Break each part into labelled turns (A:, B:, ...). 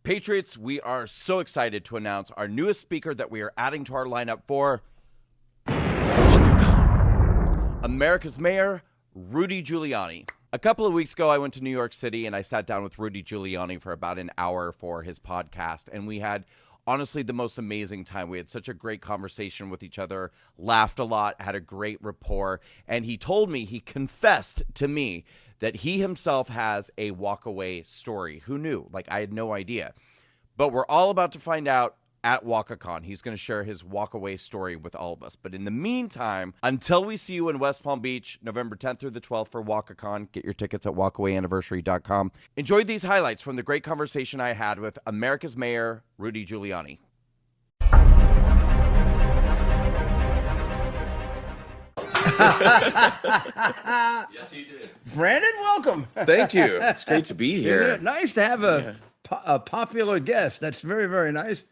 A: Patriots, we are so excited to announce our newest speaker that we are adding to our lineup for Walkacon. America's Mayor, Rudy Giuliani. A couple of weeks ago, I went to New York City and I sat down with Rudy Giuliani for about an hour for his podcast, and we had honestly the most amazing time. We had such a great conversation with each other, laughed a lot, had a great rapport, and he told me, he confessed to me that he himself has a WalkAway story. Who knew? Like, I had no idea. But we're all about to find out at Walkacon. He's going to share his WalkAway story with all of us. But in the meantime, until we see you in West Palm Beach, November 10th through the 12th for Walkacon, get your tickets at walkawayanniversary.com. Enjoy these highlights from the great conversation I had with America's Mayor, Rudy Giuliani.
B: Yes, you did.
C: Brandon, welcome.
A: Thank you. It's great to be here.
C: Isn't it nice to have a popular guest? That's very, very nice.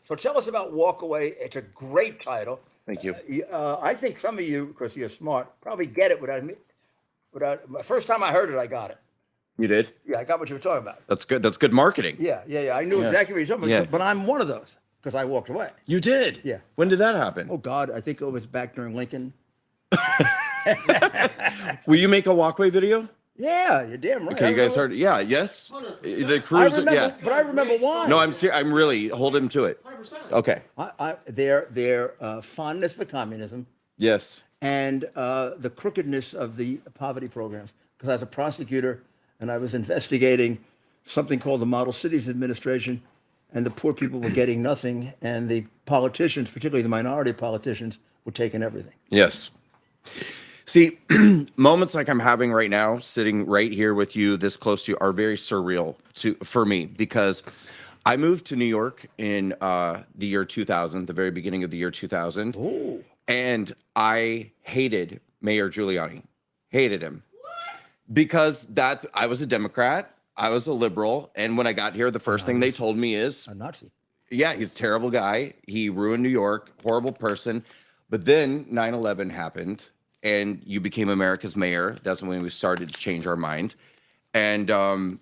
C: So tell us about WalkAway. It's a great title.
A: Thank you.
C: I think some of you, because you're smart, probably get it without me. The first time I heard it, I got it.
A: You did?
C: Yeah, I got what you were talking about.
A: That's good. That's good marketing.
C: Yeah. I knew exactly what you were talking about.
A: Yeah.
C: But I'm one of those because I walked away.
A: You did?
C: Yeah.
A: When did that happen?
C: Oh, God. I think it was back during Lincoln.
A: Will you make a walkway video?
C: Yeah, you're damn right.
A: Okay, you guys heard? Yeah, yes. The cruise. Yeah.
C: But I remember why.
A: No, I'm serious. I'm really hold him to it.
B: 100%.
A: Okay.
C: Their fondness for communism
A: Yes.
C: and the crookedness of the poverty programs. Because I was a prosecutor and I was investigating something called the Model Cities Administration, and the poor people were getting nothing, and the politicians, particularly the minority politicians, were taking everything.
A: Yes. See, moments like I'm having right now, sitting right here with you, this close to you, are very surreal for me, because I moved to New York in the year 2000, the very beginning of the year 2000.
C: Oh.
A: And I hated Mayor Giuliani. Hated him. Because I was a Democrat, I was a liberal, and when I got here, the first thing they told me is,
C: A Nazi.
A: yeah, he's a terrible guy. He ruined New York, horrible person. But then 9/11 happened, and you became America's mayor. That's when we started to change our mind. And, now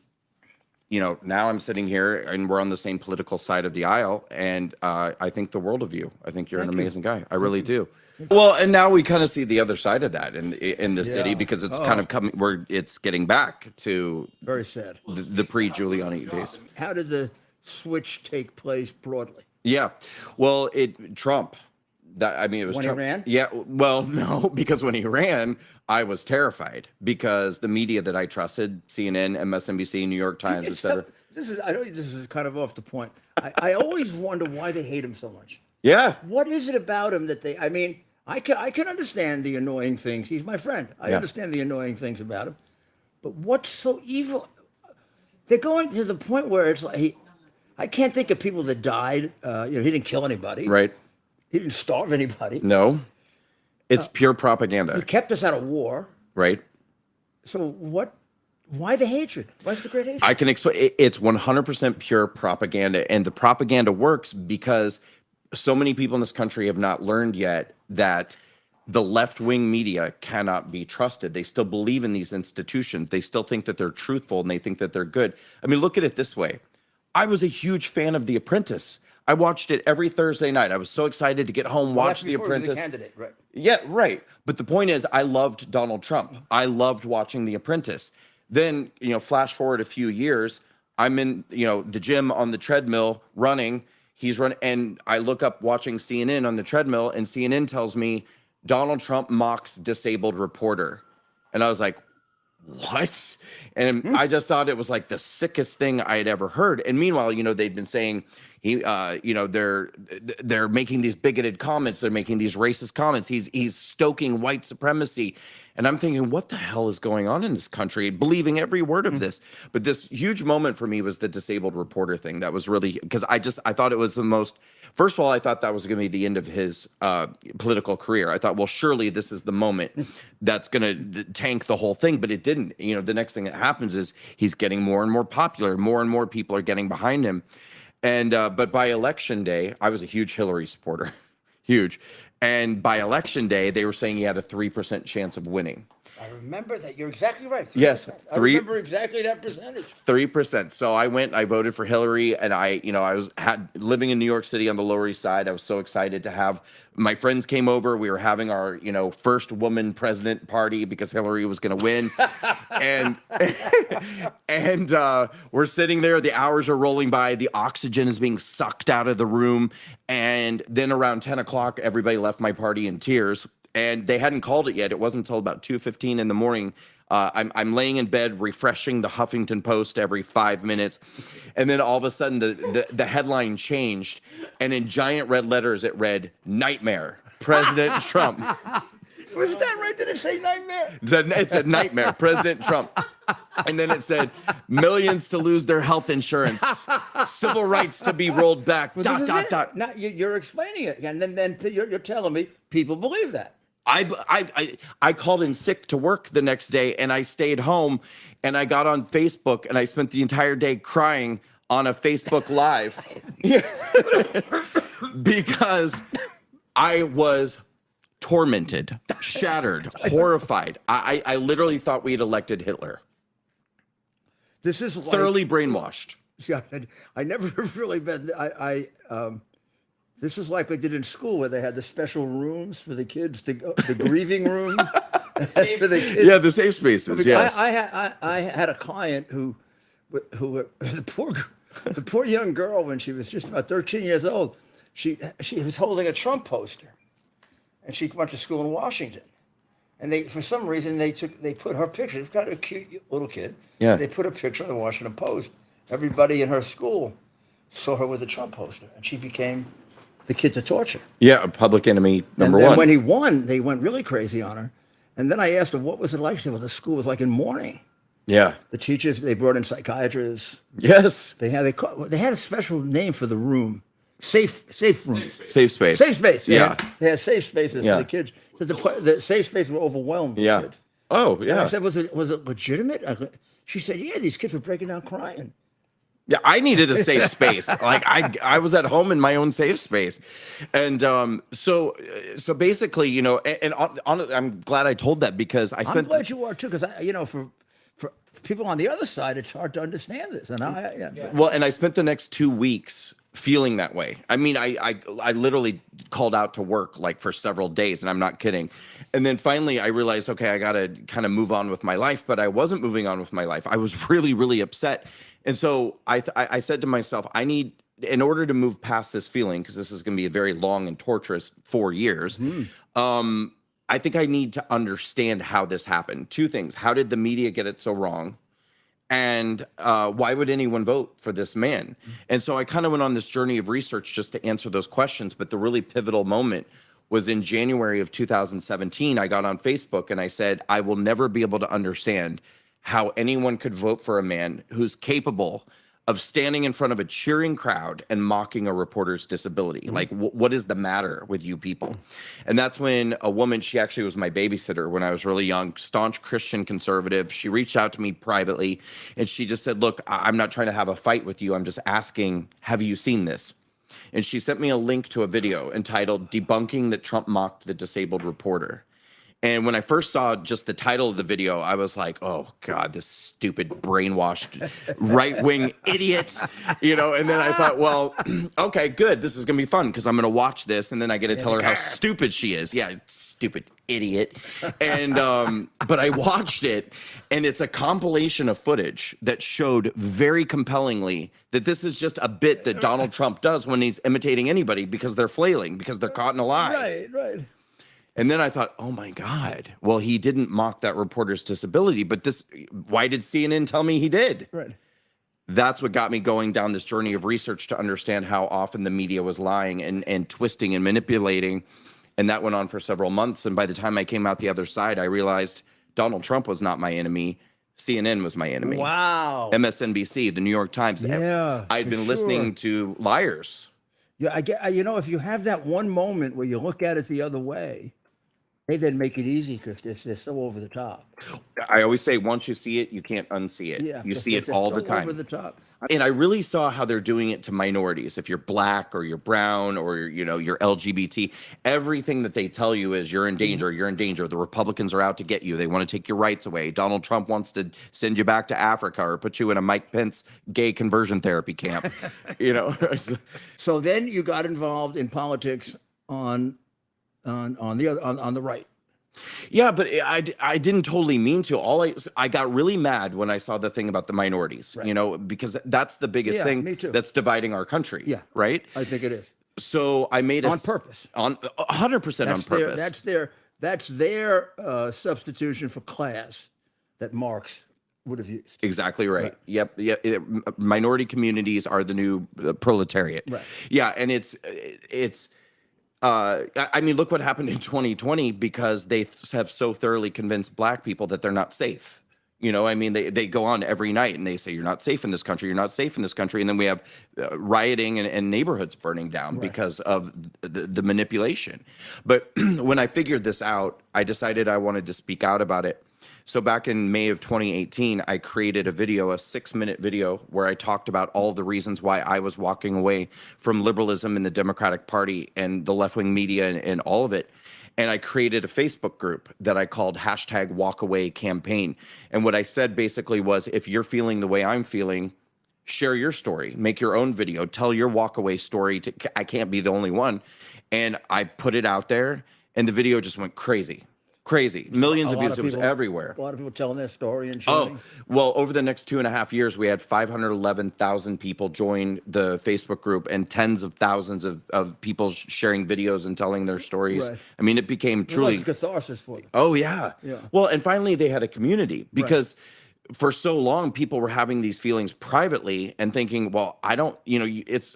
A: I'm sitting here, and we're on the same political side of the aisle, and I think the world of you. I think you're an amazing guy. I really do. Well, and now we kind of see the other side of that in the city, because it's kind of coming, it's getting back to
C: Very sad.
A: the pre-Giuliani days.
C: How did the switch take place broadly?
A: Yeah. Well, Trump. It was
C: When he
A: Trump.
C: ran?
A: Yeah. Well, no, because when he ran, I was terrified, because the media that I trusted, CNN, MSNBC, New York Times, etc.
C: I know this is kind of off the point. I always wonder why they hate him so much.
A: Yeah.
C: What is it about him that they? I mean, I can understand the annoying things. He's my friend. I understand the annoying things about him, but what's so evil? They're going to the point where it's like I can't think of people that died. He didn't kill anybody.
A: Right.
C: He didn't starve anybody.
A: No. It's pure propaganda.
C: He kept us out of war.
A: Right.
C: So what? Why the hatred? Why's the great hatred?
A: I can explain. It's 100% pure propaganda, and the propaganda works because so many people in this country have not learned yet that the left-wing media cannot be trusted. They still believe in these institutions. They still think that they're truthful, and they think that they're good. I mean, look at it this way. I was a huge fan of The Apprentice. I watched it every Thursday night. I was so excited to get home, watch The Apprentice.
C: He was a candidate, right?
A: Yeah, right. But the point is, I loved Donald Trump. I loved watching The Apprentice. Then, flash forward a few years, I'm in, the gym on the treadmill running. He's running, and I look up watching CNN on the treadmill, and CNN tells me Donald Trump mocks disabled reporter. And I was like, what? And I just thought it was like the sickest thing I had ever heard. And meanwhile, they'd been saying they're making these bigoted comments. They're making these racist comments. He's stoking white supremacy. And I'm thinking, what the hell is going on in this country? Believing every word of this. But this huge moment for me was the disabled reporter thing. That was really, because I thought it was the most, first of all, I thought that was going to be the end of his political career. I thought, well, surely this is the moment that's going to tank the whole thing. But it didn't. The next thing that happens is he's getting more and more popular. More and more people are getting behind him. And but by election day, I was a huge Hillary supporter. Huge. And by election day, they were saying he had a 3% chance of winning.
C: I remember that. You're exactly right. 3%.
A: Yes,
C: I remember exactly that percentage.
A: 3%. So I voted for Hillary, and I was living in New York City on the Lower East Side. I was so excited to have my friends came over. We were having our, first woman president party because Hillary was going to win. and we're sitting there. The hours are rolling by. The oxygen is being sucked out of the room. And then around 10 o'clock, everybody left my party in tears. And they hadn't called it yet. It wasn't until about 2:15 in the morning. I'm laying in bed, refreshing the Huffington Post every 5 minutes. And then all of a sudden, the headline changed. And in giant red letters, it read, "Nightmare, President Trump."
C: Was that right? Did it say nightmare?
A: It said "Nightmare, President Trump." And then it said, "Millions to lose their health insurance. Civil rights to be rolled back,
C: Well, Now, you're explaining it. And then you're telling me people believe that.
A: I called in sick to work the next day, and I stayed home, and I got on Facebook, and I spent the entire day crying on a Facebook Live because I was tormented, shattered, horrified. I literally thought we had elected Hitler.
C: This is
A: Thoroughly brainwashed.
C: Yeah, I never really been. This is like we did in school, where they had the special rooms for the kids to go, the grieving rooms for the kids.
A: Yeah, the safe spaces. Yes.
C: I had a client who the poor young girl, when she was just about 13 years old, she was holding a Trump poster, and she went to school in Washington, and for some reason they put her picture. They've got a cute little kid.
A: Yeah.
C: They put a picture in the Washington Post. Everybody in her school saw her with a Trump poster, and she became the kid to torture.
A: Yeah, a public enemy number one.
C: And when he won, they went really crazy on her. And then I asked her, what was it like? She said, well, the school was like in mourning.
A: Yeah.
C: The teachers, they brought in psychiatrists.
A: Yes.
C: They had a special name for the room. Safe room.
A: Safe space.
C: Safe space.
A: Yeah.
C: They had safe spaces for the kids. So the safe spaces were overwhelmed with kids.
A: Oh, yeah.
C: And I said, was it legitimate? She said, yeah, these kids were breaking down crying.
A: Yeah, I needed a safe space. Like I was at home in my own safe space, and so basically, I'm glad I told that because I'm
C: glad you are too, because for people on the other side, it's hard to understand this, and
A: well, and I spent the next 2 weeks feeling that way. I mean, I literally called out to work like for several days, and I'm not kidding. And then finally, I realized, okay, I got to kind of move on with my life, but I wasn't moving on with my life. I was really, really upset. And so I said to myself, in order to move past this feeling, because this is going to be a very long and torturous 4 years, I think I need to understand how this happened. Two things. How did the media get it so wrong? And why would anyone vote for this man? And so I kind of went on this journey of research just to answer those questions. But the really pivotal moment was in January of 2017. I got on Facebook and I said, I will never be able to understand how anyone could vote for a man who's capable of standing in front of a cheering crowd and mocking a reporter's disability. Like, what is the matter with you people? And that's when a woman, she actually was my babysitter when I was really young, staunch Christian conservative. She reached out to me privately and she just said, look, I'm not trying to have a fight with you. I'm just asking, have you seen this? And she sent me a link to a video entitled "Debunking that Trump Mocked the Disabled Reporter." And when I first saw just the title of the video, I was like, oh, God, this stupid brainwashed right-wing idiot, and then I thought, well, okay, good. This is going to be fun because I'm going to watch this and then I get to tell her how stupid she is. Yeah, stupid idiot. And but I watched it, and it's a compilation of footage that showed very compellingly that this is just a bit that Donald Trump does when he's imitating anybody because they're flailing, because they're caught in a lie.
C: Right.
A: And then I thought, oh my God, well, he didn't mock that reporter's disability, but why did CNN tell me he did?
C: Right.
A: That's what got me going down this journey of research to understand how often the media was lying and twisting and manipulating. And that went on for several months. And by the time I came out the other side, I realized Donald Trump was not my enemy. CNN was my enemy.
C: Wow.
A: MSNBC, the New York Times.
C: Yeah,
A: I'd been listening to liars.
C: Yeah, if you have that one moment where you look at it the other way, They then make it easy because they're so over the top.
A: I always say, once you see it, you can't unsee it.
C: Yeah,
A: You
C: because
A: see it
C: they're
A: all
C: so
A: the time.
C: over the top.
A: And I really saw how they're doing it to minorities. If you're black or you're brown or you're LGBT, everything that they tell you is you're in danger, you're in danger. The Republicans are out to get you. They want to take your rights away. Donald Trump wants to send you back to Africa or put you in a Mike Pence gay conversion therapy camp.
C: So then you got involved in politics on the right.
A: Yeah, but I didn't totally mean to. I got really mad when I saw the thing about the minorities, because that's the biggest
C: Yeah,
A: thing
C: me too.
A: that's dividing our country.
C: Yeah,
A: right.
C: I think it is
A: So I made
C: on purpose.
A: on 100% on purpose.
C: That's their substitution for class that Marx would have used.
A: Exactly right. Yep. Minority communities are the new proletariat.
C: Right.
A: Yeah, and it's. I mean, look what happened in 2020 because they have so thoroughly convinced black people that they're not safe. I mean, they go on every night and they say, you're not safe in this country. You're not safe in this country. And then we have rioting and neighborhoods burning down because of the manipulation. But when I figured this out, I decided I wanted to speak out about it. So back in May of 2018, I created a 6-minute video where I talked about all the reasons why I was walking away from liberalism in the Democratic Party and the left-wing media and all of it. And I created a Facebook group that I called #WalkAway campaign. And what I said basically was, if you're feeling the way I'm feeling, share your story, make your own video, tell your walkaway story. I can't be the only one. And I put it out there and the video just went crazy. Millions of views. It was everywhere.
C: A lot of people telling their story and sharing.
A: Oh, well, over the next 2.5 years, we had 511,000 people join the Facebook group and tens of thousands of people sharing videos and telling their stories.
C: Right.
A: I mean, it became truly
C: like a catharsis for them.
A: Oh, yeah.
C: Yeah.
A: Well, and finally they had a community because for so long people were having these feelings privately and thinking, well, I don't, it's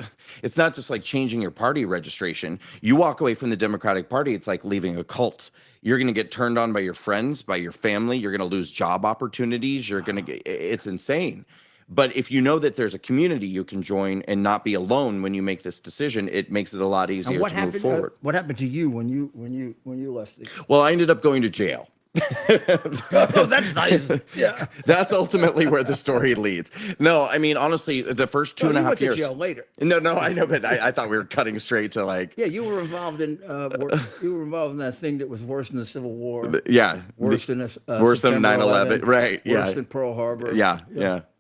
A: not just like changing your party registration. You walk away from the Democratic Party, it's like leaving a cult. You're going to get turned on by your friends, by your family. You're going to lose job opportunities. You're going to get, it's insane. But if you know that there's a community you can join and not be alone when you make this decision, it makes it a lot easier to move forward.
C: What happened to you when you left?
A: Well, I ended up going to jail.
C: Oh, that's nice. Yeah.
A: That's ultimately where the story leads. No, I mean, honestly, the first 2.5 years.
C: You went to jail later.
A: No, I know, but I thought we were cutting straight to like.
C: Yeah, you were involved in that thing that was worse than the Civil War.
A: Yeah.
C: Worse than
A: 9/11. Right. Yeah.
C: Worse than Pearl Harbor.
A: Yeah.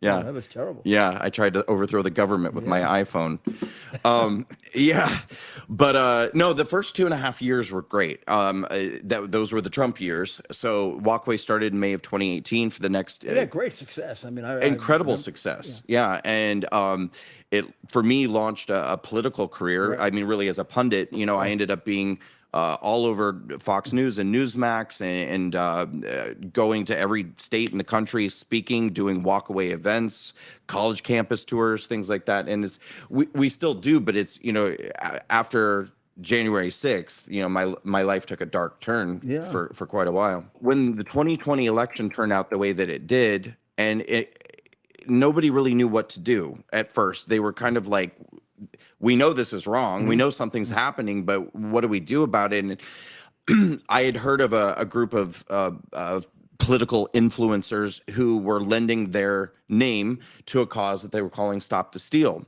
C: Oh, that was terrible.
A: Yeah, I tried to overthrow the government with my iPhone. Yeah, but no, the first 2.5 years were great. Those were the Trump years. So Walkaway started in May of 2018 for the next.
C: It had great success. I mean,
A: incredible success. Yeah, and it for me launched a political career. Right. I mean, really as a pundit, I ended up being. All over Fox News and Newsmax and going to every state in the country, speaking, doing walkaway events, college campus tours, things like that. And we still do, but it's, after January 6th, my life took a dark turn for quite a while. When the 2020 election turned out the way that it did, and nobody really knew what to do at first. They were kind of like, we know this is wrong. We know something's happening, but what do we do about it? And I had heard of a group of political influencers who were lending their name to a cause that they were calling Stop the Steal.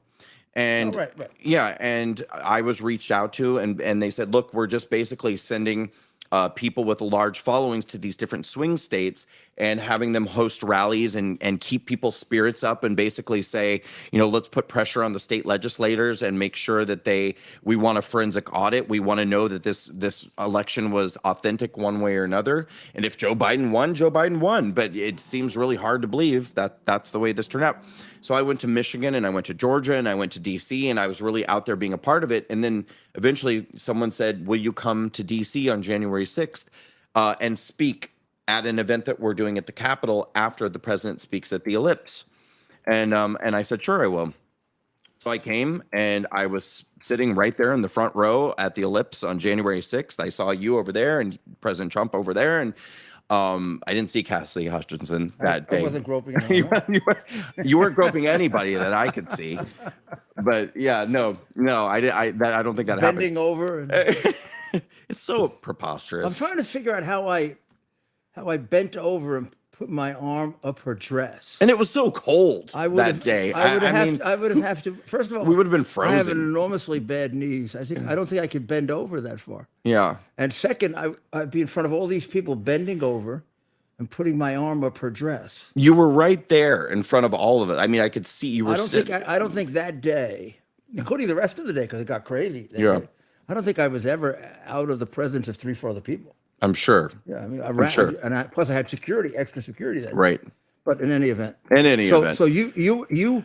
A: And yeah, and I was reached out to, and they said, look, we're just basically sending people with large followings to these different swing states and having them host rallies and keep people's spirits up and basically say, let's put pressure on the state legislators and make sure that we want a forensic audit. We want to know that this election was authentic one way or another. And if Joe Biden won, Joe Biden won. But it seems really hard to believe that that's the way this turned out. So I went to Michigan and I went to Georgia and I went to DC and I was really out there being a part of it. And then eventually someone said, will you come to DC on January 6th and speak at an event that we're doing at the Capitol after the president speaks at the Ellipse? And I said, sure, I will. So I came and I was sitting right there in the front row at the Ellipse on January 6th. I saw you over there and President Trump over there. And I didn't see Cassidy Hutchinson that day.
C: I wasn't groping anyone.
A: You weren't groping anybody that I could see. But yeah, no, I don't think that happened.
C: Bending over. And...
D: It's so preposterous.
C: I'm trying to figure out how I bent over and put my arm up her dress.
D: And it was so cold that day.
C: I would have to. First of all,
D: we would have been
C: I have
D: frozen.
C: enormously bad knees. I don't think I could bend over that far.
D: Yeah.
C: And second, I'd be in front of all these people bending over and putting my arm up her dress.
D: You were right there in front of all of it. I mean, I could see you were.
C: I don't think that day, including the rest of the day, because it got crazy. I don't think I was ever out of the presence of 3-4 other people.
D: I'm sure.
C: Yeah, I mean,
D: I'm sure.
C: Plus I had security, extra security that day.
D: Right.
C: But in any event.
D: So
C: you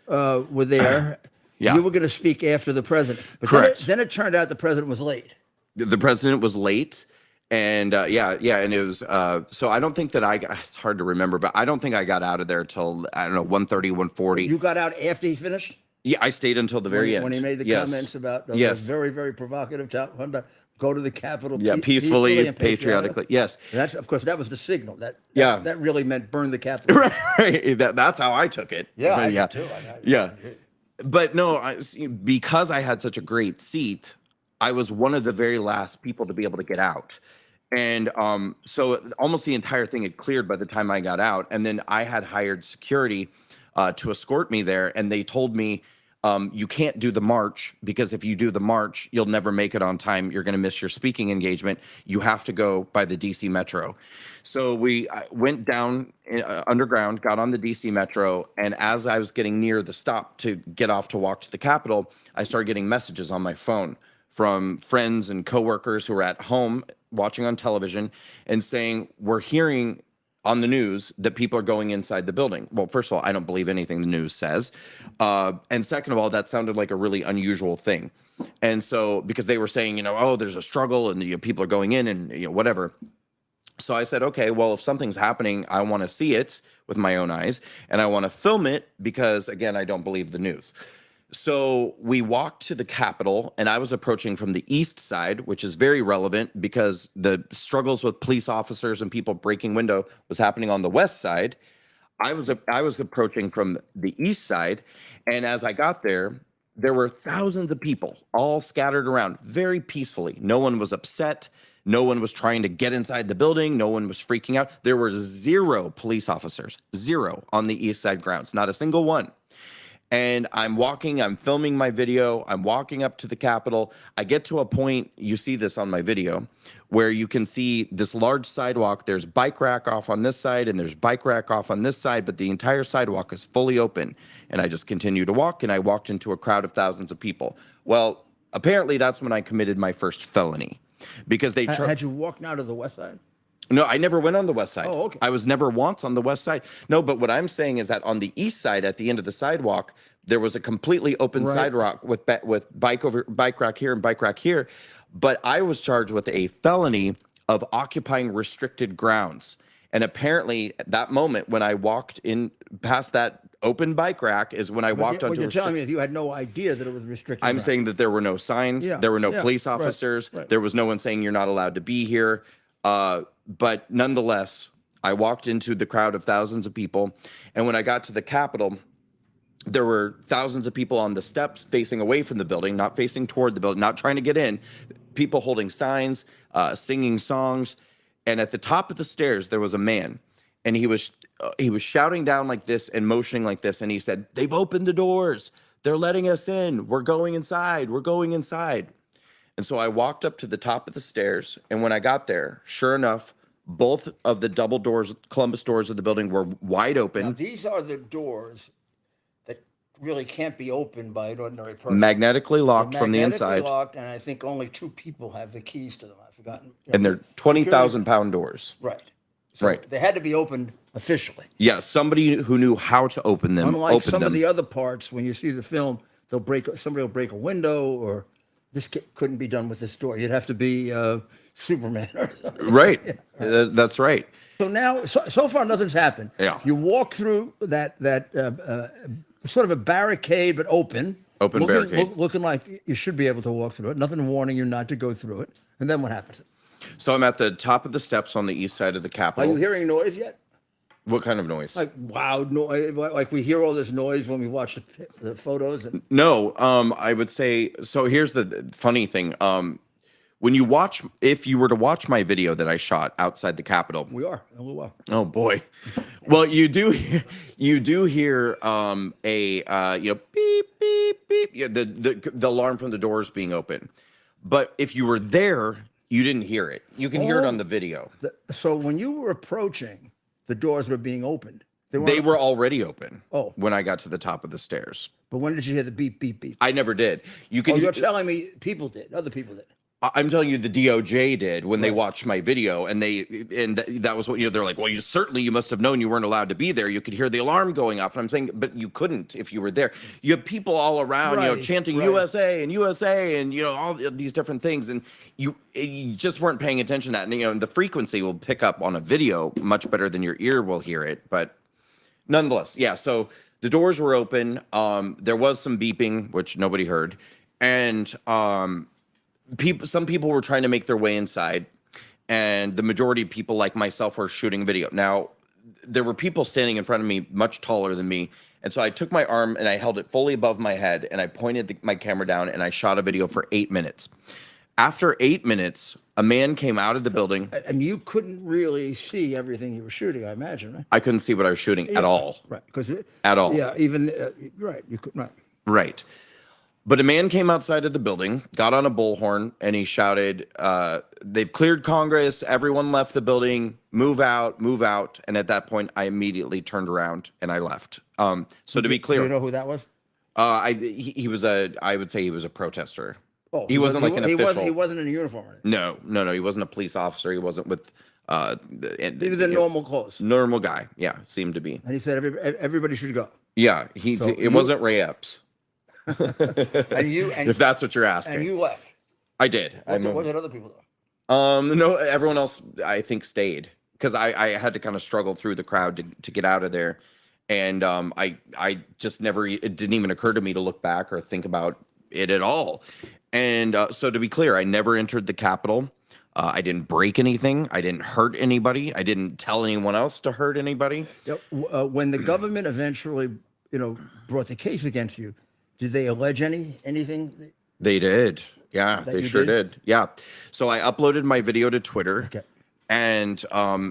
C: were there.
D: Yeah.
C: You were going to speak after the president. But
D: Correct.
C: Then it turned out the president was late.
D: The president was late. And and it was so I don't think that it's hard to remember, but I don't think I got out of there till, I don't know, 1:30, 1:40.
C: You got out after he finished?
D: Yeah, I stayed until the very end.
C: When he made the comments about the very, very provocative one about go to the Capitol
D: peacefully and patriotically. Yes.
C: And that's, of course, that was the signal. That really meant burn the Capitol.
D: Right. That's how I took it.
C: Yeah, I did too.
D: Yeah. But no, because I had such a great seat, I was one of the very last people to be able to get out. And so almost the entire thing had cleared by the time I got out. And then I had hired security to escort me there. And they told me, you can't do the march, because if you do the march, you'll never make it on time. You're going to miss your speaking engagement. You have to go by the DC Metro. So I went down underground, got on the DC Metro. And as I was getting near the stop to get off to walk to the Capitol, I started getting messages on my phone from friends and coworkers who were at home watching on television and saying, we're hearing on the news that people are going inside the building. Well, first of all, I don't believe anything the news says. And second of all, that sounded like a really unusual thing. And so, because they were saying, oh, there's a struggle and people are going in and whatever. So I said, okay, well, if something's happening, I want to see it with my own eyes and I want to film it because, again, I don't believe the news. So we walked to the Capitol, and I was approaching from the east side, which is very relevant because the struggles with police officers and people breaking window was happening on the west side. I was approaching from the east side, and as I got there were thousands of people all scattered around very peacefully. No one was upset. No one was trying to get inside the building. No one was freaking out. There were 0 police officers, 0 on the east side grounds, not a single one. And I'm filming my video. I'm walking up to the Capitol. I get to a point, you see this on my video, where you can see this large sidewalk. There's bike rack off on this side and there's bike rack off on this side, but the entire sidewalk is fully open. And I just continue to walk, and I walked into a crowd of thousands of people. Well, apparently that's when I committed my first felony, because they
C: had you walked now to the west side?
D: No, I never went on the west side.
C: Oh, okay.
D: I was never once on the west side. No, but what I'm saying is that on the east side, at the end of the sidewalk, there was a completely open sidewalk with bike rack here and bike rack here. But I was charged with a felony of occupying restricted grounds. And apparently, at that moment when I walked in past that open bike rack is when I walked onto.
C: What you're telling me is you had no idea that it was restricted.
D: I'm saying that there were no signs. There were no police officers.
C: Right.
D: There was no one saying you're not allowed to be here. But nonetheless, I walked into the crowd of thousands of people. And when I got to the Capitol, there were thousands of people on the steps facing away from the building, not facing toward the building, not trying to get in. People holding signs, singing songs. And at the top of the stairs, there was a man. And he was shouting down like this and motioning like this. And he said, "They've opened the doors. They're letting us in. We're going inside. We're going inside." And so I walked up to the top of the stairs, and when I got there, sure enough, both of the double doors, Columbus doors of the building were wide open.
C: Now, these are the doors that really can't be opened by an ordinary person.
D: Magnetically locked from the inside.
C: Magnetically locked, and I think only 2 people have the keys to them. I've forgotten.
D: And they're 20,000-pound doors.
C: Right. So
D: right.
C: They had to be opened officially.
D: Yeah, somebody who knew how to open them.
C: Unlike some of the other parts, when you see the film, somebody will break a window, or this couldn't be done with this door. You'd have to be Superman.
D: Right. Yeah. That's right.
C: So now, so far, nothing's happened.
D: Yeah.
C: You walk through that sort of a barricade, but open.
D: Barricade.
C: Looking like you should be able to walk through it. Nothing warning you not to go through it. And then what happens?
D: So I'm at the top of the steps on the east side of the Capitol.
C: Are you hearing noise yet?
D: What kind of noise?
C: Like loud noise, like we hear all this noise when we watch the photos.
D: No, I would say, so here's the funny thing. When you watch, if you were to watch my video that I shot outside the Capitol,
C: We are in a little while.
D: oh boy, well you do hear beep beep beep, yeah, the alarm from the doors being open, but if you were there, you didn't hear it. You can hear it on the video.
C: So when you were approaching, the doors were being opened.
D: They were already open.
C: Oh.
D: When I got to the top of the stairs.
C: But when did you hear the beep beep beep?
D: I never did. You can.
C: Oh, you're telling me people did. Other people did.
D: I'm telling you, the DOJ did when they watched my video, and that was what they're like. Well, you must have known you weren't allowed to be there. You could hear the alarm going off, and I'm saying, but you couldn't if you were there. You have people all around, chanting USA and USA, and all these different things, and you just weren't paying attention to that. And the frequency will pick up on a video much better than your ear will hear it, but nonetheless, yeah. So the doors were open. There was some beeping, which nobody heard, and some people were trying to make their way inside, and the majority of people like myself were shooting video. Now, there were people standing in front of me much taller than me, and so I took my arm and I held it fully above my head, and I pointed my camera down, and I shot a video for 8 minutes. After 8 minutes, a man came out of the building.
C: And you couldn't really see everything you were shooting, I imagine, right?
D: I couldn't see what I was shooting at all.
C: Right. Because
D: at all.
C: Yeah, even, right. You could, right.
D: Right. But a man came outside of the building, got on a bullhorn, and he shouted, they've cleared Congress, everyone left the building, move out, move out. And at that point, I immediately turned around and I left. So to be clear.
C: Do you know who that was?
D: He was I would say he was a protester.
C: Oh,
D: he wasn't like an official.
C: He wasn't in a uniform. Right?
D: No. He wasn't a police officer. He wasn't with,
C: he was in normal clothes.
D: Normal guy. Yeah, seemed to be.
C: And he said everybody should go.
D: Yeah, it wasn't Ray Epps.
C: And
D: if that's what you're asking.
C: And you left.
D: I did.
C: What did other people do?
D: No, everyone else I think stayed because I had to kind of struggle through the crowd to get out of there, and I just never. It didn't even occur to me to look back or think about it at all. And so to be clear, I never entered the Capitol. I didn't break anything. I didn't hurt anybody. I didn't tell anyone else to hurt anybody.
C: When the government eventually, brought the case against you, did they allege anything?
D: They did. Yeah, they sure did. Yeah. So I uploaded my video to Twitter, and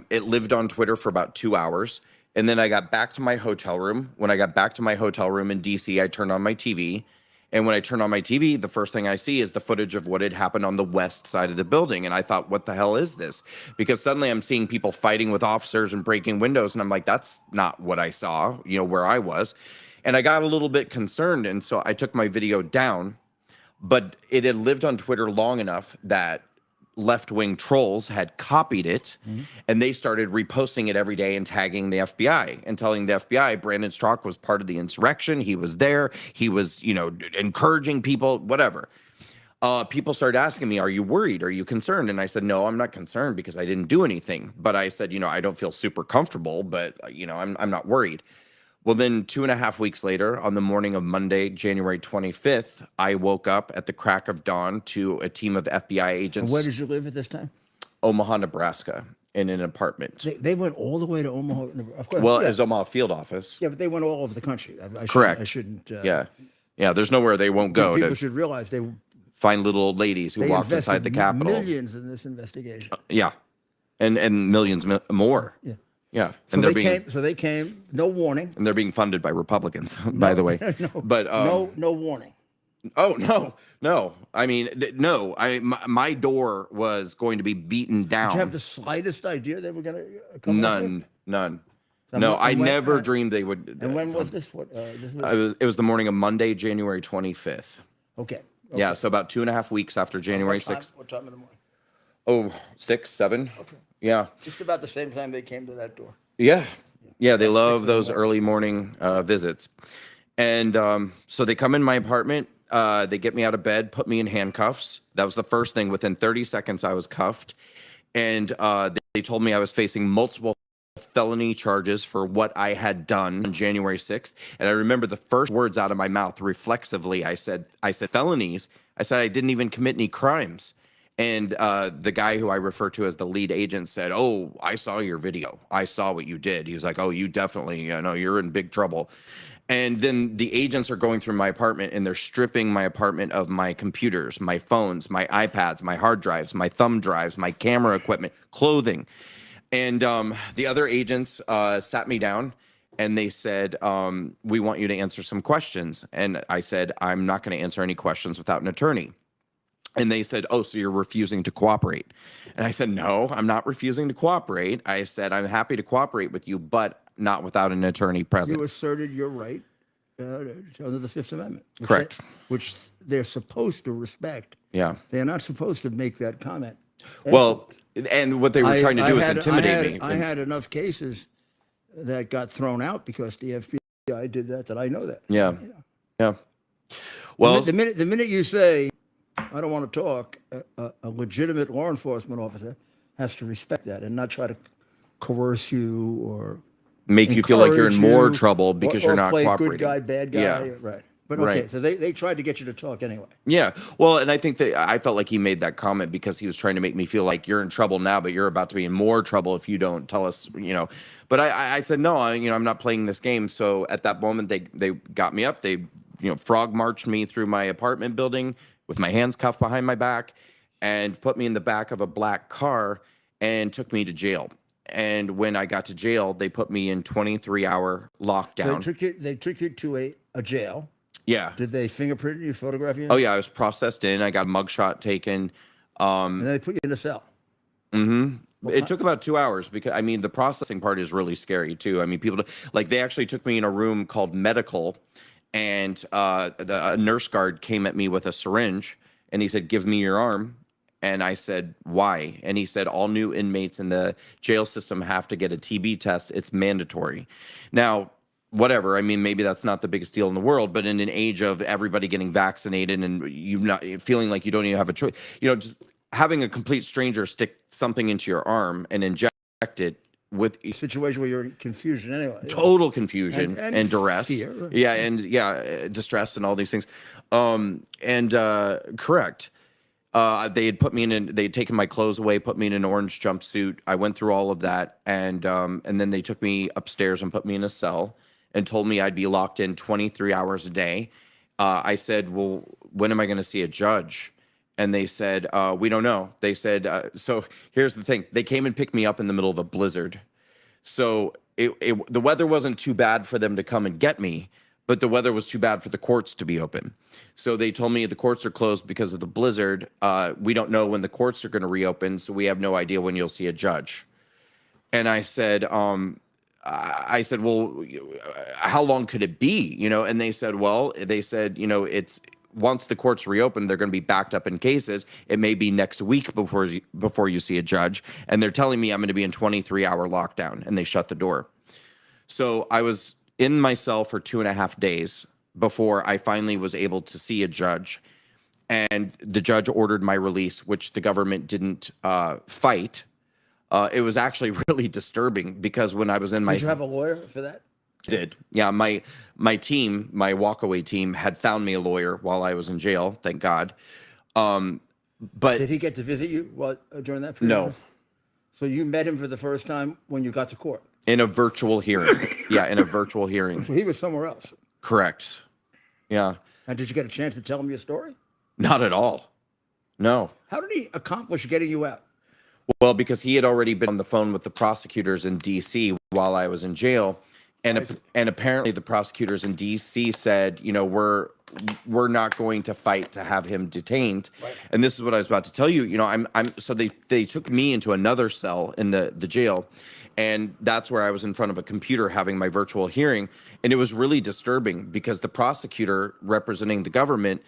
D: it lived on Twitter for about 2 hours. And then I got back to my hotel room. When I got back to my hotel room in DC, I turned on my TV. And when I turned on my TV, the first thing I see is the footage of what had happened on the west side of the building. And I thought, what the hell is this? Because suddenly I'm seeing people fighting with officers and breaking windows. And I'm like, that's not what I saw, where I was. And I got a little bit concerned. And so I took my video down. But it had lived on Twitter long enough that left-wing trolls had copied it, and they started reposting it every day and tagging the FBI and telling the FBI Brandon Straka was part of the insurrection. He was there. He was, encouraging people, whatever. People started asking me, are you worried? Are you concerned? And I said, no, I'm not concerned because I didn't do anything. But I said, I don't feel super comfortable, but, I'm not worried. Well, then 2.5 weeks later, on the morning of Monday, January 25th, I woke up at the crack of dawn to a team of FBI agents.
C: And where did you live at this time?
D: Omaha, Nebraska, in an apartment.
C: They went all the way to Omaha, Nebraska.
D: Well, it was Omaha field office.
C: Yeah, but they went all over the country.
D: Correct.
C: I shouldn't.
D: Yeah. There's nowhere they won't go.
C: People should realize they
D: find little old ladies who walked inside the Capitol.
C: Millions in this investigation.
D: Yeah, and millions more.
C: Yeah.
D: Yeah,
C: so they came, no warning.
D: And they're being funded by Republicans, by the way. But
C: no warning.
D: Oh no! I mean, no. My door was going to be beaten down.
C: Did you have the slightest idea they were going to come?
D: None. No, I never dreamed they would.
C: And when was this?
D: It was the morning of Monday, January 25th.
C: Okay.
D: Yeah, so about 2.5 weeks after January 6th.
C: What time in the morning?
D: Oh, 6, 7. Okay. Yeah.
C: Just about the same time they came to that door.
D: Yeah. Yeah, they love those early morning visits. And so they come in my apartment. They get me out of bed, put me in handcuffs. That was the first thing. Within 30 seconds, I was cuffed. And they told me I was facing multiple felony charges for what I had done on January 6th. And I remember the first words out of my mouth reflexively, I said felonies. I said I didn't even commit any crimes. And the guy who I refer to as the lead agent said, oh, I saw your video. I saw what you did. He was like, oh, you definitely, you're in big trouble. And then the agents are going through my apartment and they're stripping my apartment of my computers, my phones, my iPads, my hard drives, my thumb drives, my camera equipment, clothing. And the other agents sat me down and they said, we want you to answer some questions. And I said, I'm not going to answer any questions without an attorney. And they said, oh, so you're refusing to cooperate. And I said, no, I'm not refusing to cooperate. I said, I'm happy to cooperate with you, but not without an attorney present.
C: You asserted your right under the Fifth Amendment.
D: Correct.
C: Which they're supposed to respect.
D: Yeah.
C: They're not supposed to make that comment.
D: Well, and what they were trying to do is intimidate me.
C: I had enough cases that got thrown out because the FBI did that I know that.
D: Yeah. Yeah. Well,
C: the minute you say, I don't want to talk, a legitimate law enforcement officer has to respect that and not try to coerce you or
D: make you feel like you're in more
C: you,
D: trouble because you're not
C: play
D: cooperating.
C: Good guy, bad guy.
D: Yeah.
C: Right. But okay,
D: Right.
C: so they tried to get you to talk anyway.
D: Yeah. Well, and I think that I felt like he made that comment because he was trying to make me feel like you're in trouble now, but you're about to be in more trouble if you don't tell us, But I said, no, I'm not playing this game. So at that moment, they got me up. They, frog marched me through my apartment building with my hands cuffed behind my back and put me in the back of a black car and took me to jail. And when I got to jail, they put me in 23-hour lockdown.
C: They took you to a jail.
D: Yeah.
C: Did they fingerprint you, photograph you?
D: Oh, yeah. I was processed in. I got a mugshot taken.
C: And then they put you in a cell.
D: Mm-hmm. It took about 2 hours because, the processing part is really scary, too. People, they actually took me in a room called medical, and a nurse guard came at me with a syringe, and he said, give me your arm. And I said, why? And he said, all new inmates in the jail system have to get a TB test. It's mandatory. Now, whatever. Maybe that's not the biggest deal in the world, but in an age of everybody getting vaccinated and you not feeling like you don't even have a choice, just having a complete stranger stick something into your arm and inject it with
C: A situation where you're in confusion anyway.
D: total confusion and duress.
C: Fear, right?
D: Yeah. And distress and all these things. Correct. They had put me in, they'd taken my clothes away, put me in an orange jumpsuit. I went through all of that. And then they took me upstairs and put me in a cell and told me I'd be locked in 23 hours a day. I said, well, when am I going to see a judge? And they said, we don't know. They said, so here's the thing. They came and picked me up in the middle of a blizzard. So the weather wasn't too bad for them to come and get me, but the weather was too bad for the courts to be open. So they told me the courts are closed because of the blizzard. We don't know when the courts are going to reopen, so we have no idea when you'll see a judge. And I said, well, how long could it be? And they said, it's once the courts reopen, they're going to be backed up in cases. It may be next week before you see a judge. And they're telling me I'm going to be in 23-hour lockdown, and they shut the door. So I was in my cell for 2.5 days before I finally was able to see a judge. And the judge ordered my release, which the government didn't fight. It was actually really disturbing because when I was in my...
C: Did you have a lawyer for that?
D: Did. Yeah, my team, my WalkAway team, had found me a lawyer while I was in jail, thank God. But
C: did he get to visit you during that period?
D: No.
C: So you met him for the first time when you got to court?
D: In a virtual hearing. Yeah, in a virtual hearing.
C: So he was somewhere else?
D: Correct. Yeah.
C: And did you get a chance to tell him your story?
D: Not at all. No.
C: How did he accomplish getting you out?
D: Well, because he had already been on the phone with the prosecutors in D.C. while I was in jail. And apparently the prosecutors in D.C. said, we're not going to fight to have him detained. Right. And this is what I was about to tell you. So they took me into another cell in the jail. And that's where I was in front of a computer having my virtual hearing. And it was really disturbing because the prosecutor representing the government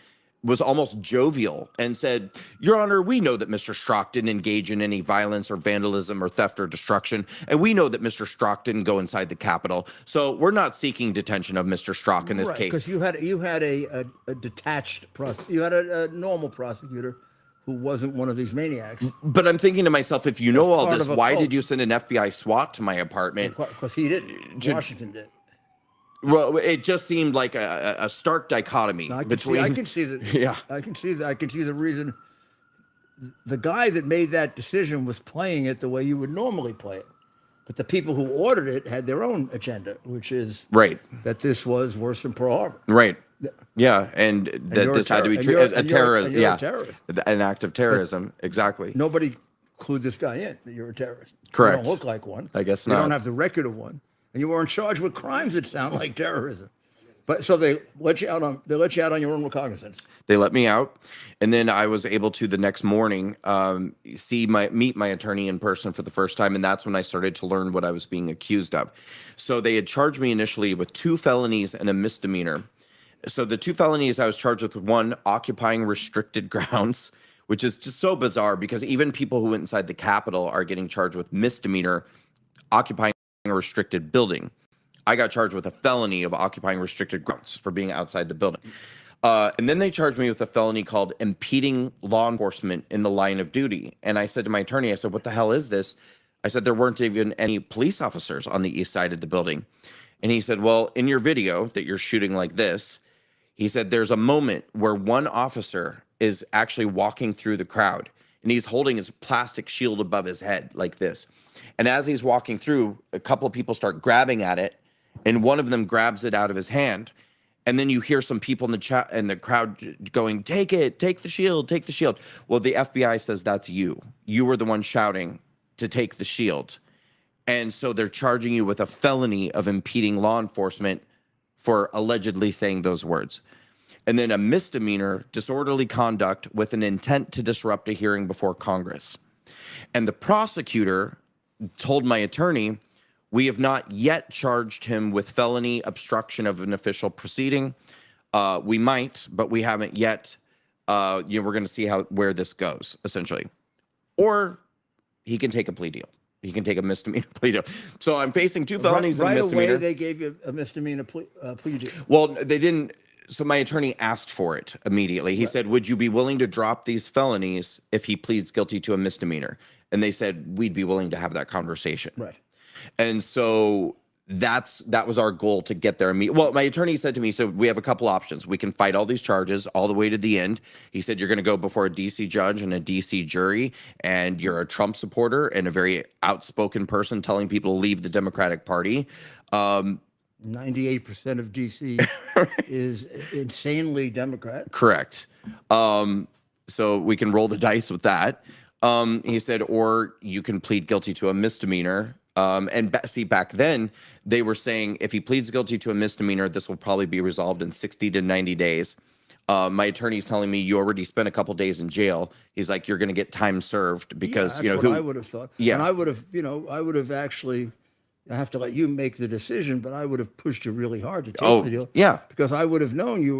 D: was almost jovial and said, Your Honor, we know that Mr. Straka didn't engage in any violence or vandalism or theft or destruction. And we know that Mr. Straka didn't go inside the Capitol. So we're not seeking detention of Mr. Straka in this case.
C: Because you had a detached prosecutor. You had a normal prosecutor who wasn't one of these maniacs.
D: But I'm thinking to myself, if you know all this, why did you send an FBI SWAT to my apartment?
C: Because he didn't. Washington did.
D: Well, it just seemed like a stark dichotomy between.
C: I can see that.
D: Yeah,
C: I can see the reason. The guy that made that decision was playing it the way you would normally play it. But the people who ordered it had their own agenda, which is
D: Right.
C: that this was worse than Pearl Harbor.
D: Right. Yeah, and that
C: you're
D: this
C: a
D: had to be
C: terror-
D: a terrorist.
C: you're a
D: Yeah,
C: terrorist.
D: an act of terrorism. Exactly.
C: Nobody clued this guy in that you're a terrorist.
D: Correct.
C: You don't look like one.
D: I guess
C: you
D: not.
C: don't have the record of one, and you weren't charged with crimes that sound like terrorism. But so they let you out on your own recognizance.
D: They let me out, and then I was able to the next morning meet my attorney in person for the first time, and that's when I started to learn what I was being accused of. So they had charged me initially with 2 felonies and a misdemeanor. So the 2 felonies I was charged with, one, occupying restricted grounds, which is just so bizarre because even people who went inside the Capitol are getting charged with misdemeanor, occupying a restricted building. I got charged with a felony of occupying restricted grounds for being outside the building. And then they charged me with a felony called impeding law enforcement in the line of duty. And I said to my attorney, I said, what the hell is this? I said, there weren't even any police officers on the east side of the building. And he said, well, in your video that you're shooting like this, he said, there's a moment where one officer is actually walking through the crowd and he's holding his plastic shield above his head like this. And as he's walking through, a couple of people start grabbing at it, and one of them grabs it out of his hand. And then you hear some people in the chat and the crowd going, take it, take the shield, take the shield. Well, the FBI says that's you. You were the one shouting to take the shield. And so they're charging you with a felony of impeding law enforcement for allegedly saying those words. And then a misdemeanor, disorderly conduct with an intent to disrupt a hearing before Congress. And the prosecutor told my attorney, we have not yet charged him with felony obstruction of an official proceeding. We might, but we haven't yet. We're going to see where this goes, essentially. Or he can take a plea deal. He can take a misdemeanor plea deal. So I'm facing 2 felonies and a misdemeanor.
C: Right away, they gave you a misdemeanor plea deal.
D: Well, they didn't. So my attorney asked for it immediately. He said, would you be willing to drop these felonies if he pleads guilty to a misdemeanor? And they said, we'd be willing to have that conversation.
C: Right.
D: And so that was our goal, to get there. Well, my attorney said to me, so we have a couple options. We can fight all these charges all the way to the end. He said, you're going to go before a DC judge and a DC jury, and you're a Trump supporter and a very outspoken person telling people to leave the Democratic Party.
C: 98% of DC is insanely Democrat.
D: Correct. So we can roll the dice with that. He said, or you can plead guilty to a misdemeanor. See, back then they were saying if he pleads guilty to a misdemeanor, this will probably be resolved in 60 to 90 days. My attorney's telling me you already spent a couple days in jail. He's like, you're going to get time served because,
C: that's what I would have thought.
D: Yeah.
C: And I would have actually, I have to let you make the decision, but I would have pushed you really hard to take the deal.
D: Yeah.
C: Because I would have known you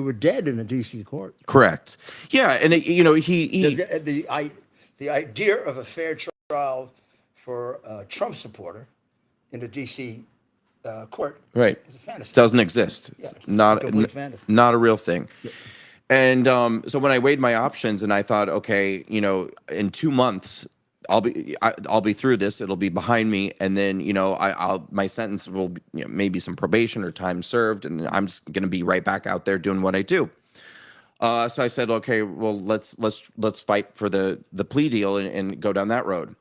C: were dead in a DC court.
D: Correct. Yeah. And he
C: the idea of a fair trial for a Trump supporter in a DC court,
D: right,
C: is a fantasy.
D: Doesn't exist.
C: Yeah,
D: Not
C: fantasy.
D: Not a real thing.
C: Yeah.
D: And so when I weighed my options, and I thought, okay, in 2 months I'll be through this. It'll be behind me, and then my sentence will be, maybe some probation or time served, and I'm just going to be right back out there doing what I do. So I said, okay, well, let's fight for the plea deal and go down that road.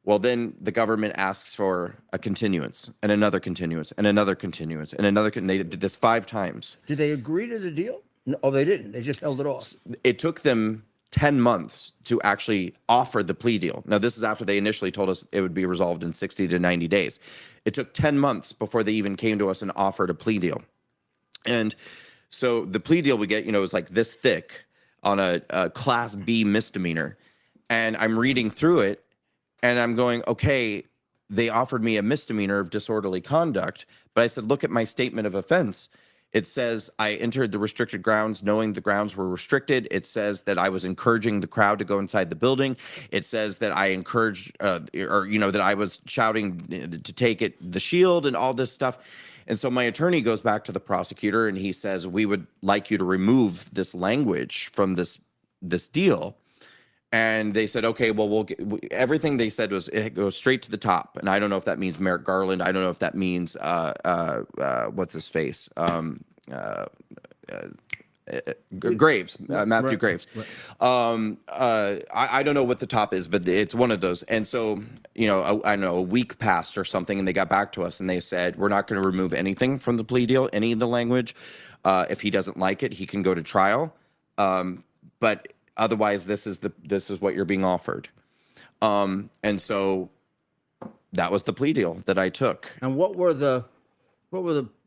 D: Well, then the government asks for a continuance and another continuance and another continuance and another. They did this 5 times.
C: Did they agree to the deal? No, they didn't. They just held it off.
D: It took them 10 months to actually offer the plea deal. Now, this is after they initially told us it would be resolved in 60 to 90 days. It took 10 months before they even came to us and offered a plea deal. And so the plea deal we get, is like this thick on a Class B misdemeanor. And I'm reading through it, and I'm going, okay, they offered me a misdemeanor of disorderly conduct. But I said, look at my statement of offense. It says I entered the restricted grounds knowing the grounds were restricted. It says that I was encouraging the crowd to go inside the building. It says that I encouraged, that I was shouting to take the shield and all this stuff. And so my attorney goes back to the prosecutor and he says, we would like you to remove this language from this deal. And they said, okay, well, everything they said was it goes straight to the top. And I don't know if that means Merrick Garland. I don't know if that means what's his face, Graves, Matthew
C: right,
D: Graves.
C: right.
D: I don't know what the top is, but it's one of those. And so, I don't know, a week passed or something, and they got back to us and they said, we're not going to remove anything from the plea deal, any of the language. If he doesn't like it, he can go to trial. But otherwise, this is what you're being offered. And so that was the plea deal that I took.
C: And what were the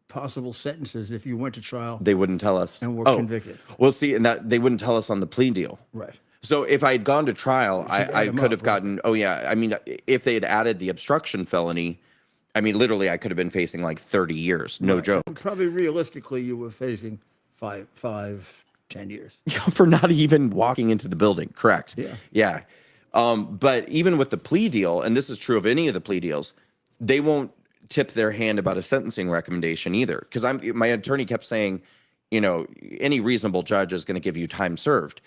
C: possible sentences if you went to trial
D: They wouldn't tell us.
C: and were convicted?
D: Well, see, and that they wouldn't tell us on the plea deal.
C: Right.
D: So if I had gone to trial, I
C: them
D: could
C: up,
D: have gotten, oh yeah, I mean, if they had added the obstruction felony, I mean, literally, I could have been facing like 30 years, no joke.
C: And probably realistically, you were facing 10 years.
D: For not even walking into the building, correct?
C: Yeah.
D: Yeah. But even with the plea deal, and this is true of any of the plea deals, they won't tip their hand about a sentencing recommendation either. Because my attorney kept saying, any reasonable judge is going to give you time served.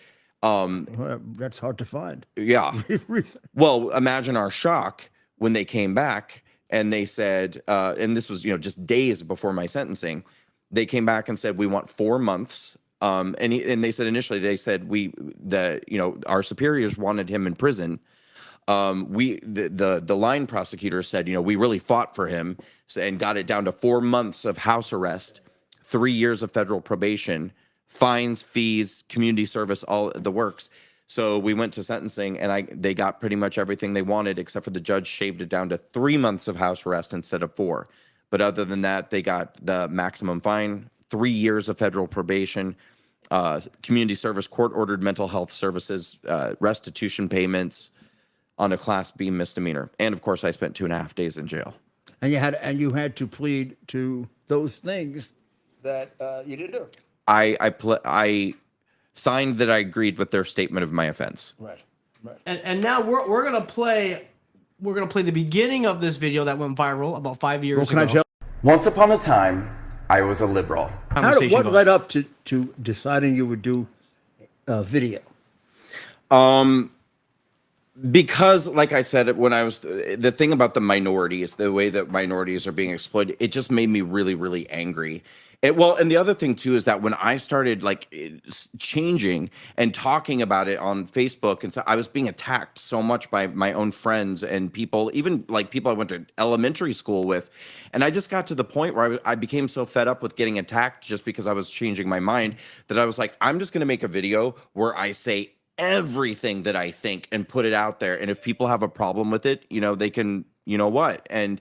C: Well, that's hard to find.
D: Yeah. Well, imagine our shock when they came back and they said, and this was, just days before my sentencing, they came back and said, we want 4 months. And they said initially, they said our superiors wanted him in prison. The line prosecutor said, we really fought for him and got it down to 4 months of house arrest, 3 years of federal probation, fines, fees, community service, all the works. So we went to sentencing, and they got pretty much everything they wanted, except for the judge shaved it down to 3 months of house arrest instead of 4. But other than that, they got the maximum fine, 3 years of federal probation, community service, court-ordered mental health services, restitution payments on a Class B misdemeanor. And of course, I spent 2.5 days in jail.
C: And you had to plead to those things that you didn't do.
D: I signed that I agreed with their statement of my offense.
C: Right.
E: And now we're gonna play the beginning of this video that went viral about 5 years ago.
C: Can I tell?
F: Once upon a time, I was a liberal.
C: What led up to deciding you would do video?
D: Because, like I said, when I was the thing about the minorities, the way that minorities are being exploited, it just made me really, really angry. And the other thing too is that when I started changing and talking about it on Facebook, and so I was being attacked so much by my own friends and people, even people I went to elementary school with, and I just got to the point where I became so fed up with getting attacked just because I was changing my mind that I was like, I'm just going to make a video where I say everything that I think and put it out there, and if people have a problem with it, they can, and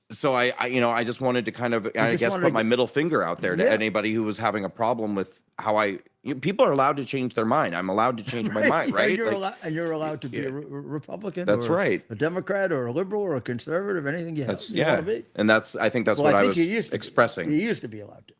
D: so I just wanted to kind of, I guess, put my middle finger out there to anybody who was having a problem with how people are allowed to change their mind. I'm allowed to change my mind, right?
C: And you're allowed to be a Republican.
D: That's right.
C: A Democrat or a liberal or a conservative, anything you want to be.
D: And I think that's what I was expressing.
C: You used to be allowed to.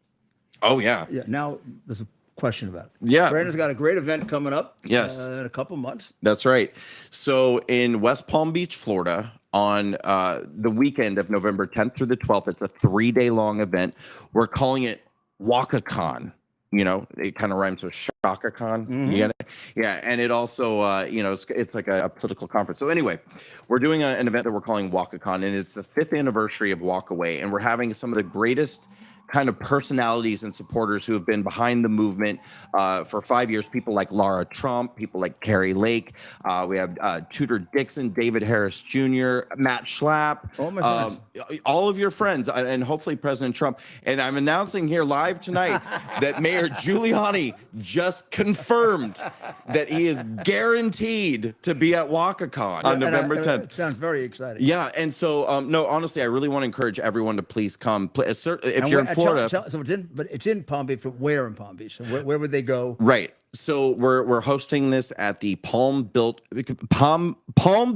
D: Oh yeah.
C: Yeah. Now there's a question about it.
D: Yeah.
C: Brandon's got a great event coming up.
D: Yes.
C: In a couple months.
D: That's right. So in West Palm Beach, Florida, on the weekend of November 10th through the 12th, it's a 3-day long event. We're calling it Walkacon. It kind of rhymes with Straka. You get it? Yeah, and it also, it's like a political conference. So anyway, we're doing an event that we're calling Walkacon, and it's the 5th anniversary of WalkAway, and we're having some of the greatest kind of personalities and supporters who have been behind the movement for 5 years. People like Laura Trump, people like Carrie Lake. We have Tudor Dixon, David Harris Jr., Matt Schlapp.
C: All my friends.
D: All of your friends, and hopefully President Trump. And I'm announcing here live tonight that Mayor Giuliani just confirmed that he is guaranteed to be at Walkacon on November 10th.
C: It sounds very exciting.
D: Yeah, and so no, honestly, I really want to encourage everyone to please come. If you're in Florida,
C: so it's in Palm Beach. But where in Palm Beach? So where would they go?
D: Right. So we're hosting this at the Palm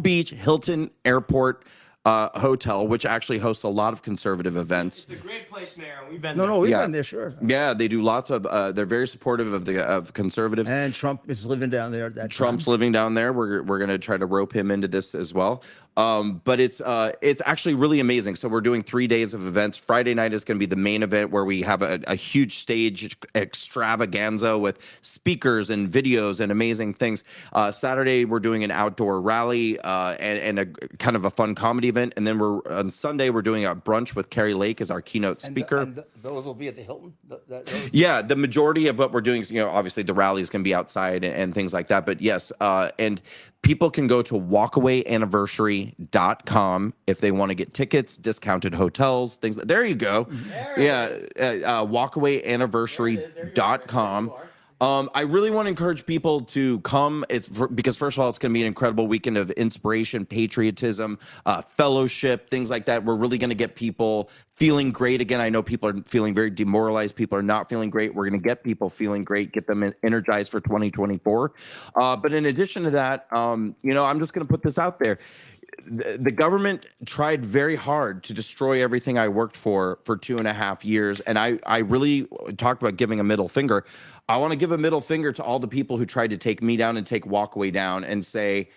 D: Beach Hilton Airport hotel, which actually hosts a lot of conservative events.
E: It's a great place, Mayor. We've been
C: No,
E: there.
C: we've been there, sure.
D: Yeah, they do lots of. They're very supportive of conservatives.
C: And Trump is living down there at that
D: Trump's
C: time.
D: living down there. We're going to try to rope him into this as well. But it's actually really amazing. So we're doing 3 days of events. Friday night is going to be the main event where we have a huge stage extravaganza with speakers and videos and amazing things. Saturday we're doing an outdoor rally and a kind of a fun comedy event, and then on Sunday we're doing a brunch with Carrie Lake as our keynote speaker.
C: Those will be at the Hilton.
D: Yeah, the majority of what we're doing is, obviously the rally is going to be outside and things like that. But yes, and people can go to walkawayanniversary.com if they want to get tickets, discounted hotels, things. There you go. Walkawayanniversary.com. I really want to encourage people to come. Because first of all, it's going to be an incredible weekend of inspiration, patriotism, fellowship, things like that. We're really going to get people feeling great again. I know people are feeling very demoralized. People are not feeling great. We're going to get people feeling great, get them energized for 2024. But in addition to that, I'm just going to put this out there. The government tried very hard to destroy everything I worked for 2.5 years. And I really talked about giving a middle finger. I want to give a middle finger to all the people who tried to take me down and take WalkAway down and say,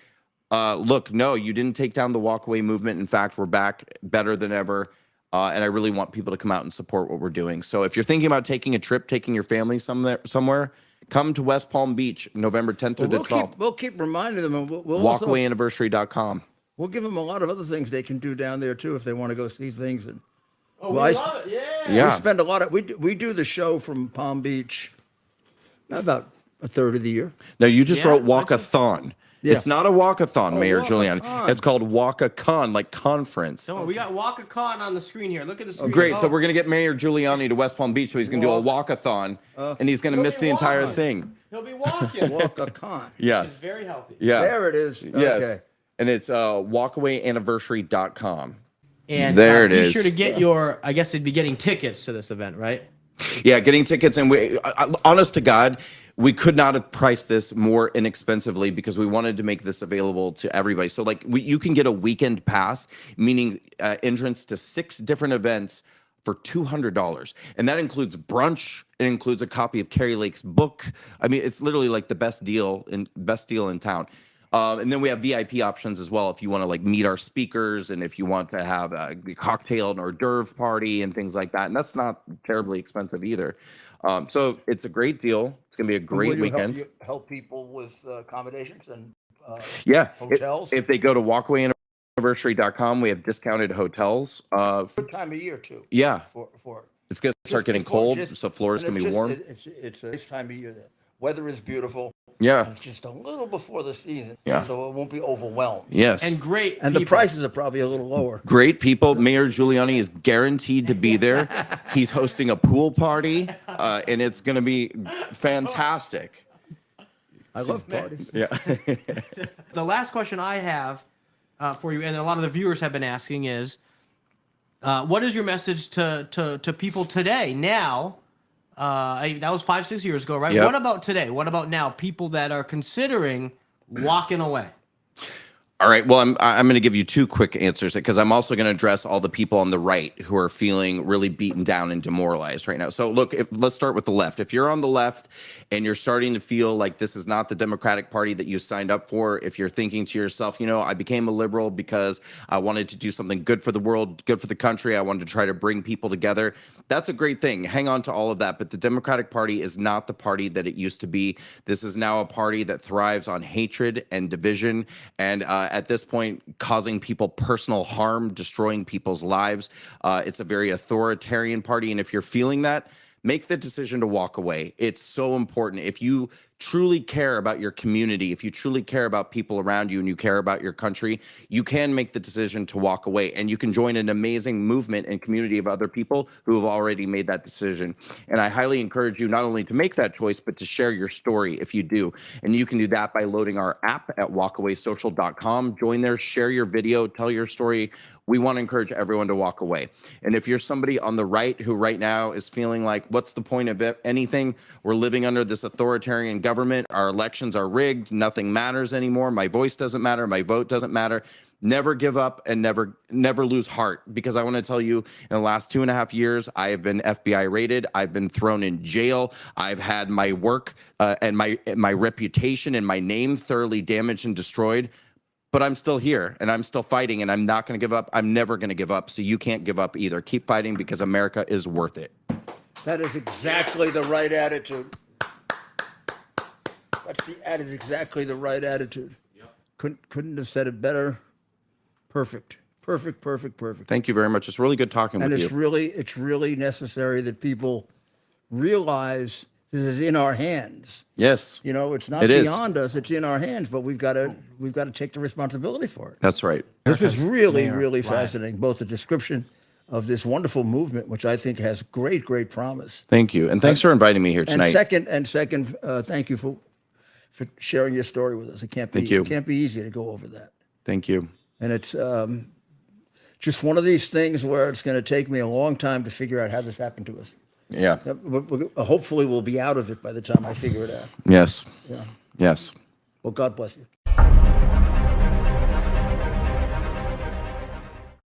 D: look, no, you didn't take down the WalkAway movement. In fact, we're back better than ever. And I really want people to come out and support what we're doing. So if you're thinking about taking a trip, taking your family somewhere, come to West Palm Beach, November 10th through the 12th.
C: We'll keep reminding them. And we'll
D: WalkAwayAnniversary.com.
C: We'll give them a lot of other things they can do down there too if they want to go see things. And
E: we love it.
D: Yeah.
C: we spend a lot of we do the show from Palm Beach about a third of the year.
D: No, you just wrote Walkathon.
C: Yeah.
D: It's not a walkathon, Mayor
C: Walkacon.
D: Giuliani. It's called Walkacon, like conference.
E: So we got Walkacon on the screen here. Look at the screen.
D: Great. So we're going to get Mayor Giuliani to West Palm Beach, so he's going to do a walkathon, and he's going to miss the entire thing.
E: He'll be walking.
C: Walkacon.
D: Yeah.
E: It's very healthy.
D: Yeah.
C: There it is.
D: Yes.
C: Okay.
D: And it's walkawayanniversary.com.
E: And
D: There it
E: be
D: is.
E: sure to get I guess it'd be getting tickets to this event, right?
D: Yeah, getting tickets. And honest to God, we could not have priced this more inexpensively because we wanted to make this available to everybody. So you can get a weekend pass, meaning entrance to 6 different events for $200. And that includes brunch. It includes a copy of Carrie Lake's book. I mean, it's literally like the best deal in town. And then we have VIP options as well if you want to meet our speakers and if you want to have a cocktail and hors d'oeuvre party and things like that. And that's not terribly expensive either. So it's a great deal. It's going to be a great weekend.
C: Help people with accommodations and
D: hotels. If they go to walkawayanniversary.com, we have discounted hotels.
C: Good time of year too.
D: Yeah.
C: For
D: it's going to start getting cold, so floors can be warm.
C: It's a nice time of year. The weather is beautiful.
D: Yeah.
C: It's just a little before the season,
D: Yeah.
C: so it won't be overwhelmed.
D: Yes.
E: And great.
C: And the prices are probably a little lower.
D: Great people. Mayor Giuliani is guaranteed to be there. He's hosting a pool party, and it's going to be fantastic.
C: I love parties.
D: Yeah.
E: The last question I have for you, and a lot of the viewers have been asking, is what is your message to people today, now? That was 5-6 years ago, right?
D: Yep.
E: What about today? What about now? People that are considering walking away.
D: All right. Well, I'm going to give you 2 quick answers because I'm also going to address all the people on the right who are feeling really beaten down and demoralized right now. So look, let's start with the left. If you're on the left and you're starting to feel like this is not the Democratic Party that you signed up for, if you're thinking to yourself, I became a liberal because I wanted to do something good for the world, good for the country. I wanted to try to bring people together. That's a great thing. Hang on to all of that. But the Democratic Party is not the party that it used to be. This is now a party that thrives on hatred and division. And at this point, causing people personal harm, destroying people's lives. It's a very authoritarian party. And if you're feeling that, make the decision to walk away. It's so important. If you truly care about your community, if you truly care about people around you and you care about your country, you can make the decision to walk away, and you can join an amazing movement and community of other people who have already made that decision. And I highly encourage you not only to make that choice, but to share your story if you do. And you can do that by loading our app at walkawaysocial.com. Join there, share your video, tell your story. We want to encourage everyone to walk away. And if you're somebody on the right who right now is feeling like, what's the point of anything? We're living under this authoritarian government. Our elections are rigged. Nothing matters anymore. My voice doesn't matter. My vote doesn't matter. Never give up and never lose heart, because I want to tell you, in the last 2.5 years, I have been FBI raided. I've been thrown in jail. I've had my work and my reputation and my name thoroughly damaged and destroyed. but I'm still here and I'm still fighting and I'm not going to give up. I'm never going to give up. So you can't give up either. Keep fighting because America is worth it.
C: That is exactly the right attitude. That is exactly the right attitude. Couldn't have said it better. Perfect.
D: Thank you very much. It's really good talking
C: And
D: with
C: it's
D: you.
C: it's really necessary that people realize this is in our hands.
D: Yes.
C: You know, it's not
D: It is.
C: beyond us. It's in our hands, but we've got to take the responsibility for it.
D: That's right.
C: This was really,
E: Mayor
C: really
E: Live.
C: fascinating. Both the description of this wonderful movement, which I think has great promise.
D: Thank you. And thanks for inviting me here tonight.
C: And second, thank you for sharing your story with us. It can't be
D: Thank you.
C: It can't be easy to go over that.
D: Thank you.
C: And it's just one of these things where it's going to take me a long time to figure out how this happened to us.
D: Yeah.
C: Hopefully, we'll be out of it by the time I figure it out.
D: Yes.
C: Yeah.
D: Yes.
C: Well, God bless you.